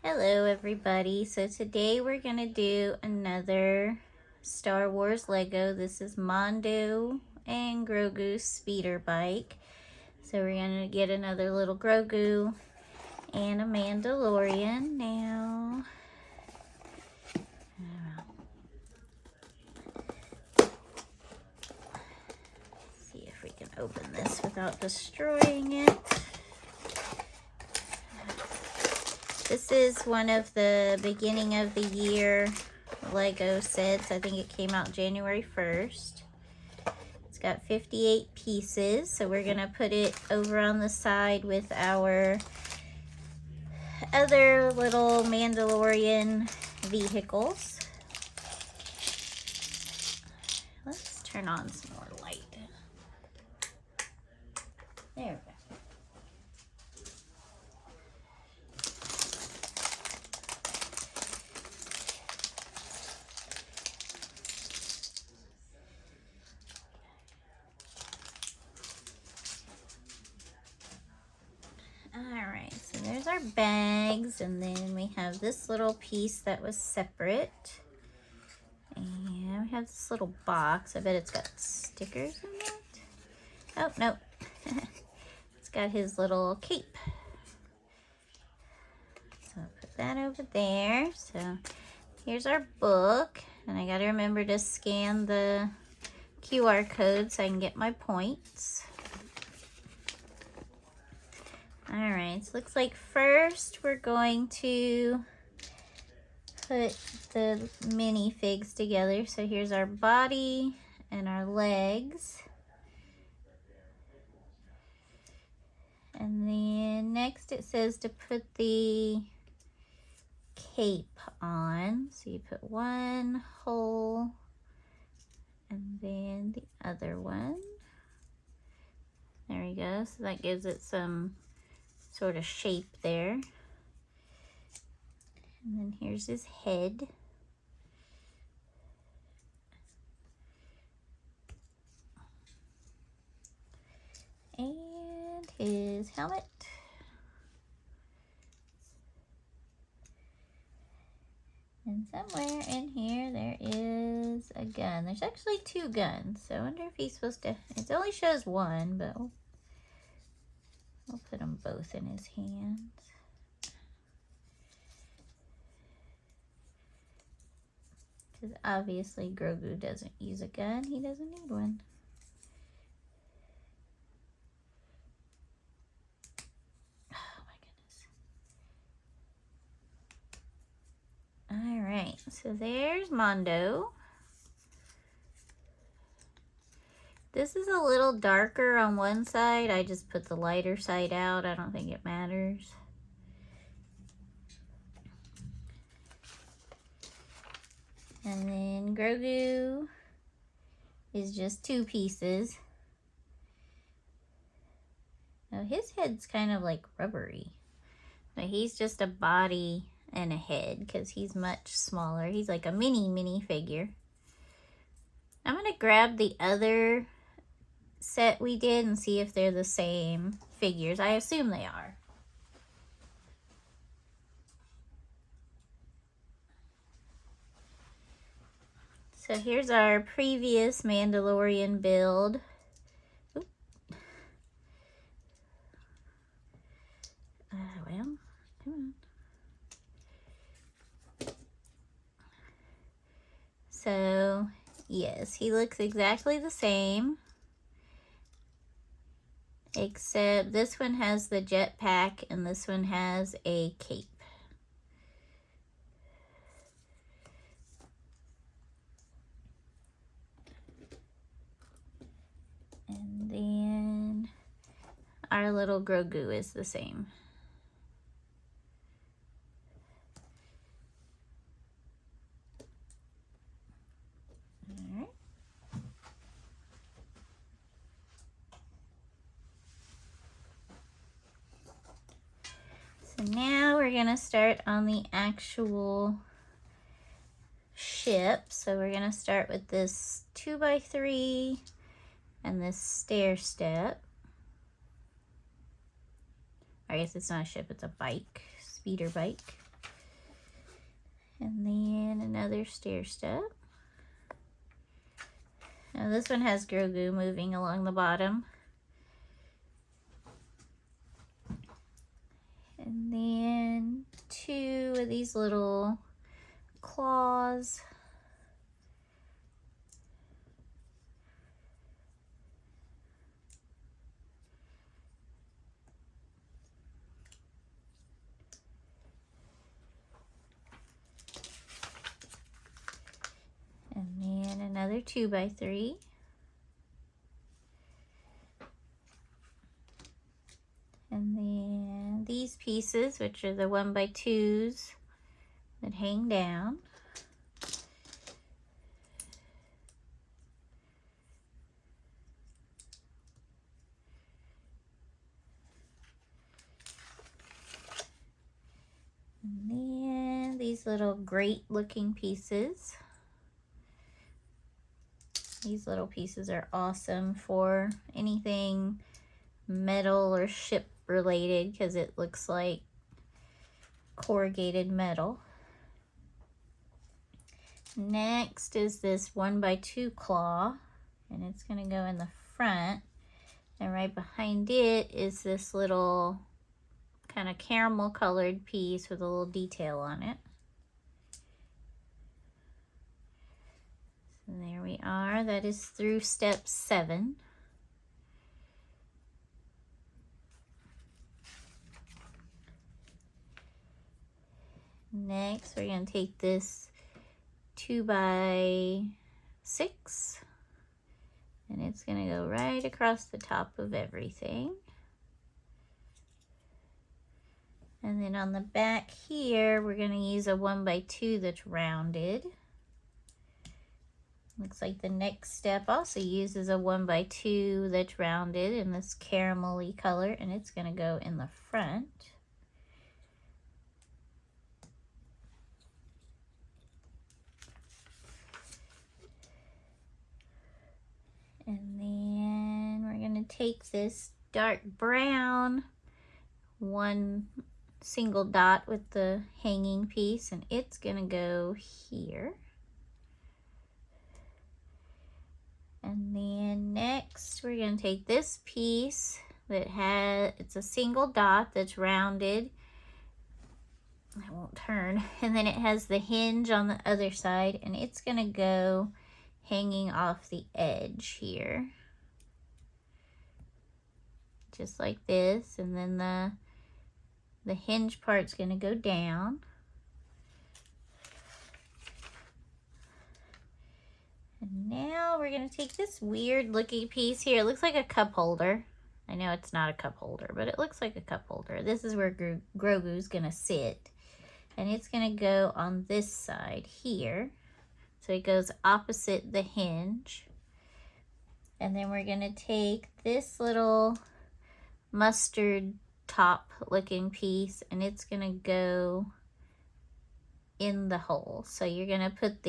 Hello everybody. So today we're going to do another Star Wars Lego. This is Mando and Grogu speeder bike. So we're going to get another little Grogu and a Mandalorian now. Let's see if we can open this without destroying it. This is one of the beginning of the year Lego sets. I think it came out January 1st. It's got 58 pieces, so we're gonna put it over on the side with our other little Mandalorian vehicles. Let's turn on some more light. There we go. Alright, so there's our bags, and then we have this little piece that was separate. And we have this little box. I bet it's got stickers in it. Oh, no. It's got his little cape. So I'll put that over there. So here's our book. And I gotta remember to scan the QR code so I can get my points. Alright, so looks like first we're going to put the minifigs together. So here's our body and our legs. And then next it says to put the cape on. So you put one hole and then the other one. There we go. So that gives it some sort of shape there. And then here's his head. And his helmet. And somewhere in here there is a gun. There's actually two guns. So I wonder if he's supposed to, it only shows one, but we'll put them both in his hands. Because obviously Grogu doesn't use a gun. He doesn't need one. Oh my goodness. Alright, so there's Mando. This is a little darker on one side. I just put the lighter side out. I don't think it matters. And then Grogu is just two pieces. Now his head's kind of like rubbery. But he's just a body and a head because he's much smaller. He's like a mini figure. I'm going to grab the other set we did and see if they're the same figures. I assume they are. So here's our previous Mandalorian build. Well, come on. So, yes, he looks exactly the same. Except this one has the jetpack and this one has a cape. And then our little Grogu is the same. Alright. So now we're going to start on the actual ship. So we're going to start with this 2x3 and this stair step. I guess it's not a ship, it's a bike, speeder bike. And then another stair step. Now this one has Grogu moving along the bottom. And then 2 of these little claws. And then another 2x3. And then these pieces, which are the 1x2s that hang down. And then these little great looking pieces. These little pieces are awesome for anything metal or ship related because it looks like corrugated metal. Next is this 1x2 claw, and it's going to go in the front. And right behind it is this little kind of caramel colored piece with a little detail on it. So there we are. That is through step 7. Next, we're going to take this 2x6, and it's going to go right across the top of everything. And then on the back here, we're going to use a 1x2 that's rounded. Looks like the next step also uses a 1x2 that's rounded in this caramelly color, and it's going to go in the front. And then we're going to take this dark brown one single dot with the hanging piece, and it's going to go here. And then next we're going to take this piece that it's a single dot that's rounded. I won't turn. And then it has the hinge on the other side, and it's going to go hanging off the edge here. Just like this. And then the hinge part's going to go down. And now we're going to take this weird looking piece here. It looks like a cup holder. I know it's not a cup holder, but it looks like a cup holder. This is where Grogu's going to sit. And it's going to go on this side here. So it goes opposite the hinge. And then we're going to take this little mustard top looking piece, and it's going to go in the hole. So you're going to put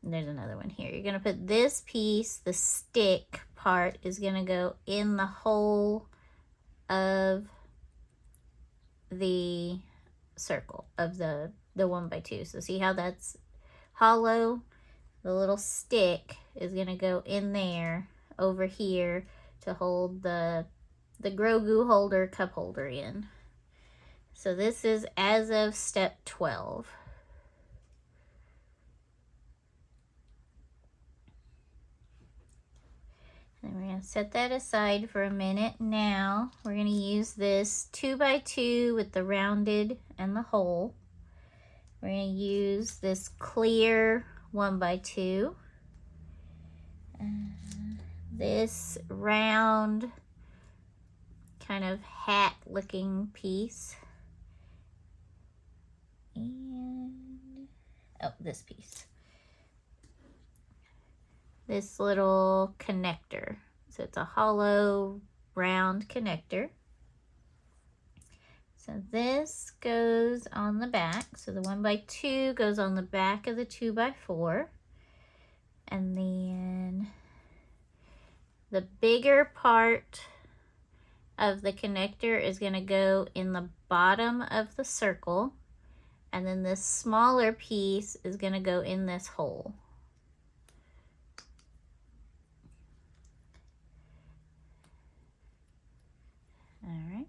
there's another one here. You're going to put this piece, the stick part, is going to go in the hole of the circle of the 1x2. So see how that's hollow? The little stick is going to go in there over here to hold the Grogu holder cup holder in. So this is as of step 12. And we're going to set that aside for a minute. Now we're going to use this 2x2 with the rounded and the hole. We're going to use this clear 1x2. This round kind of hat looking piece. And this piece. This little connector. So it's a hollow round connector. So this goes on the back. So the 1x2 goes on the back of the 2x4. And then the bigger part of the connector is going to go in the bottom of the circle. and then this smaller piece is going to go in this hole. All right.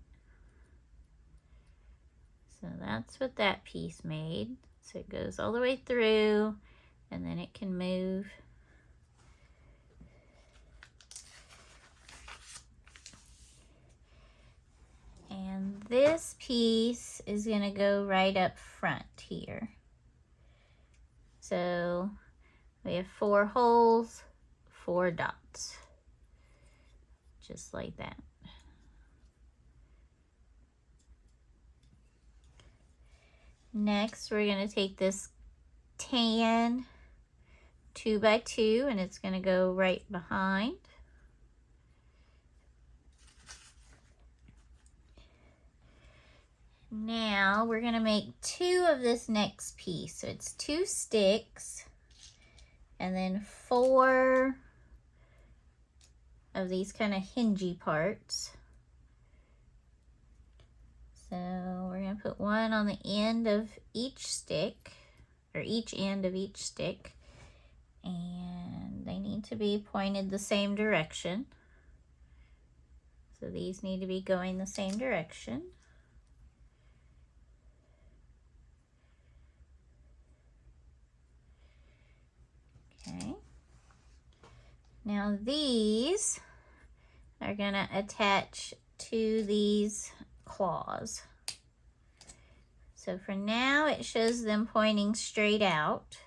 So that's what that piece made. So it goes all the way through, and then it can move. And this piece is going to go right up front here. So we have 4 holes, 4 dots, just like that. Next, we're going to take this tan 2x2 and it's going to go right behind. Now we're going to make 2 of this next piece. So it's 2 sticks and then 4 of these kind of hingy parts. So we're going to put one on the end of each stick, or each end of each stick, and they need to be pointed the same direction. So these need to be going the same direction. Okay. Now these are going to attach to these claws. So for now it shows them pointing straight out,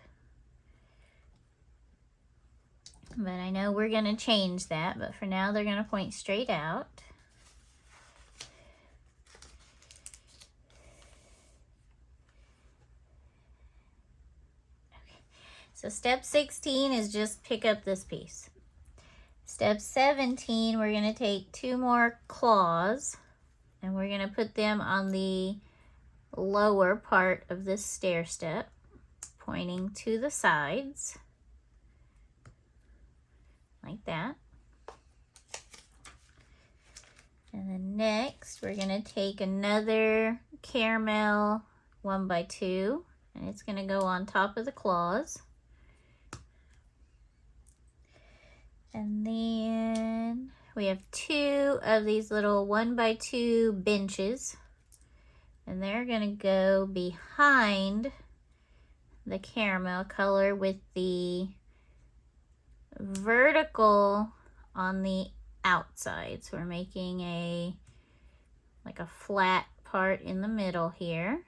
but I know we're going to change that, but for now they're going to point straight out. Okay. So step 16 is just pick up this piece. Step 17, we're going to take 2 more claws and we're going to put them on the lower part of this stair step, pointing to the sides, like that. And then next, we're going to take another caramel 1x2, and it's going to go on top of the claws. And then we have 2 of these little 1x2 benches, and they're going to go behind the caramel color with the vertical on the outside. So we're making like a flat part in the middle here.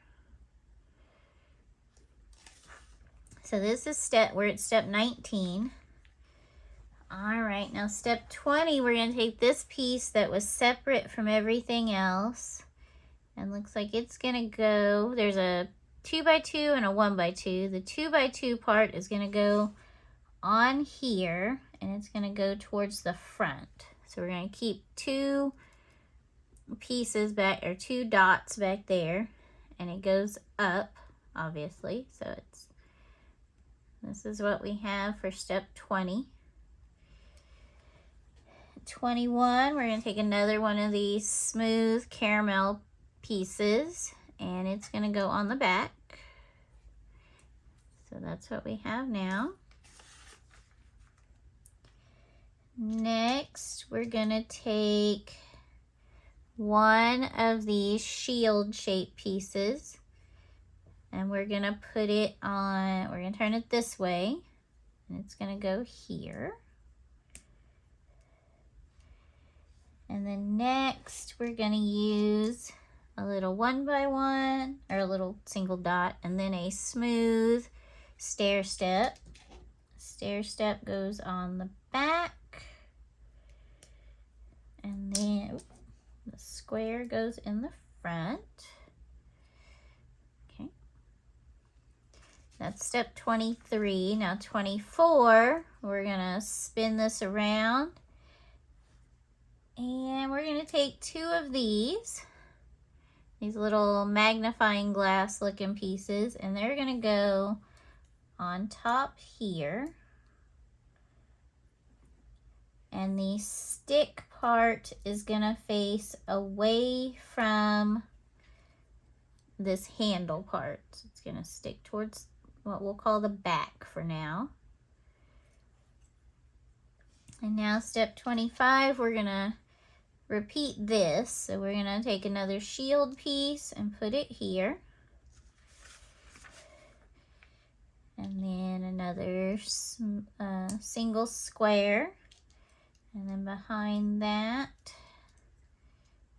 So this is we're at step 19. All right, now step 20, we're going to take this piece that was separate from everything else, and looks like it's going to go, there's a 2x2 and a 1x2. The 2x2 part is going to go on here, and it's going to go towards the front. So we're going to keep 2 pieces back, or 2 dots back there, and it goes up, obviously. So this is what we have for step 20. 21, we're going to take another one of these smooth caramel pieces, and it's going to go on the back. So that's what we have now. Next, we're going to take one of these shield shaped pieces, and we're going to put it on, we're going to turn it this way, and it's going to go here. And then next, we're going to use a little 1x1, or a little single dot, and then a smooth stair step. Stair step goes on the back, and then the square goes in the front. Okay, that's step 23. Now 24, we're going to spin this around. And we're going to take 2 of these little magnifying glass looking pieces, and they're going to go on top here. And the stick part is going to face away from this handle part. So it's going to stick towards what we'll call the back for now. And now step 25, we're going to repeat this. So we're going to take another shield piece and put it here. And then another single square. And then behind that,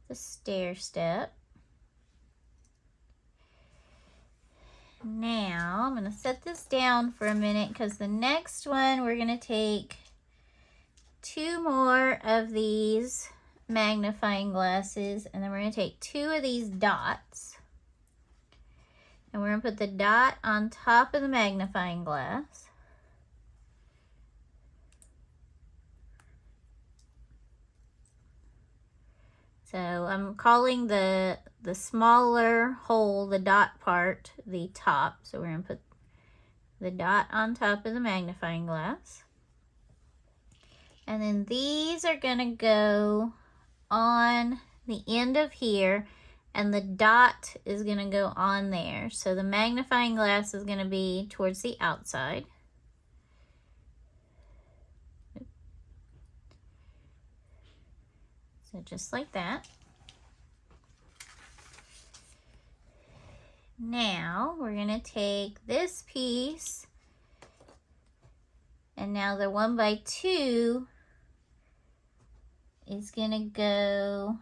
the stair step. Now I'm going to set this down for a minute because the next one we're going to take 2 more of these magnifying glasses, and then we're going to take 2 of these dots, and we're going to put the dot on top of the magnifying glass. So I'm calling the smaller hole, the dot part, the top. So we're going to put the dot on top of the magnifying glass. And then these are going to go on the end of here, and the dot is going to go on there. So the magnifying glass is going to be towards the outside. So just like that. Now we're going to take this piece, and now the 1x2 is going to go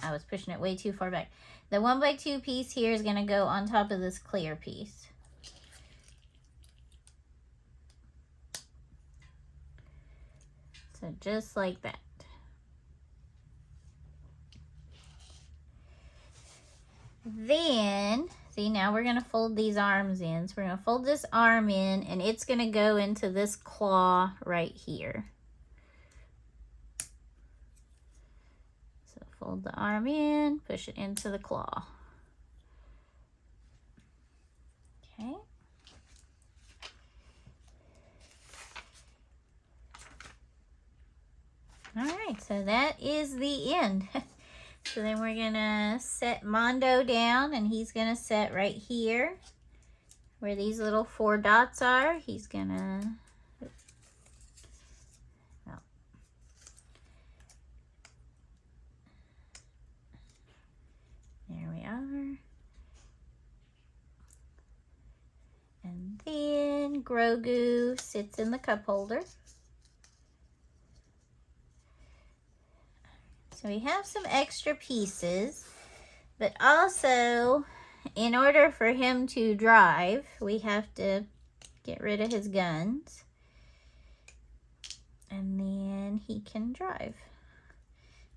I was pushing it way too far back. The 1x2 piece here is going to go on top of this clear piece. So just like that. Then, see, now we're going to fold these arms in. So we're going to fold this arm in, and it's going to go into this claw right here. So fold the arm in, push it into the claw. Okay. All right, so that is the end. So then we're gonna set Mondo down, and he's gonna set right here where these little 4 dots are. He's gonna, there we are. And then Grogu sits in the cup holder. So we have some extra pieces, but also in order for him to drive, we have to get rid of his guns, and then he can drive.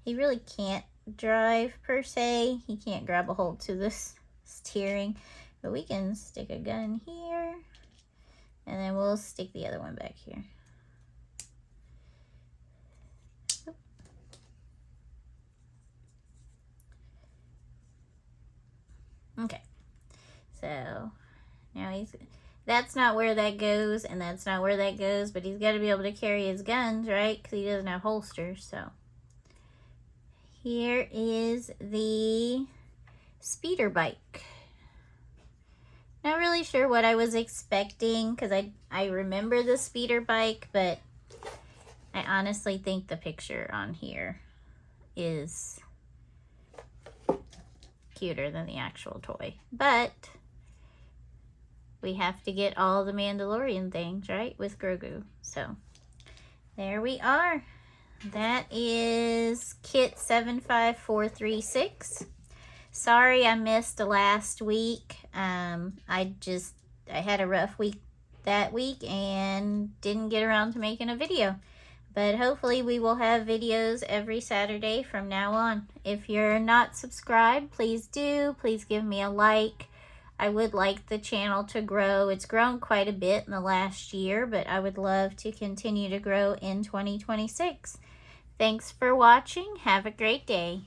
He really can't drive per se. He can't grab a hold to this steering, but we can stick a gun here, and then we'll stick the other one back here. Okay, so now that's not where that goes, and that's not where that goes, but he's got to be able to carry his guns, right? Because he doesn't have holsters. So here is the speeder bike. Not really sure what I was expecting, because I remember the speeder bike, but I honestly think the picture on here is cuter than the actual toy. But we have to get all the Mandalorian things, right, with Grogu. So there we are. That is kit 75436. Sorry I missed last week. I had a rough week that week and didn't get around to making a video. But hopefully we will have videos every Saturday from now on. If you're not subscribed, please do. Please give me a like. I would like the channel to grow. It's grown quite a bit in the last year, but I would love to continue to grow in 2026. Thanks for watching. Have a great day.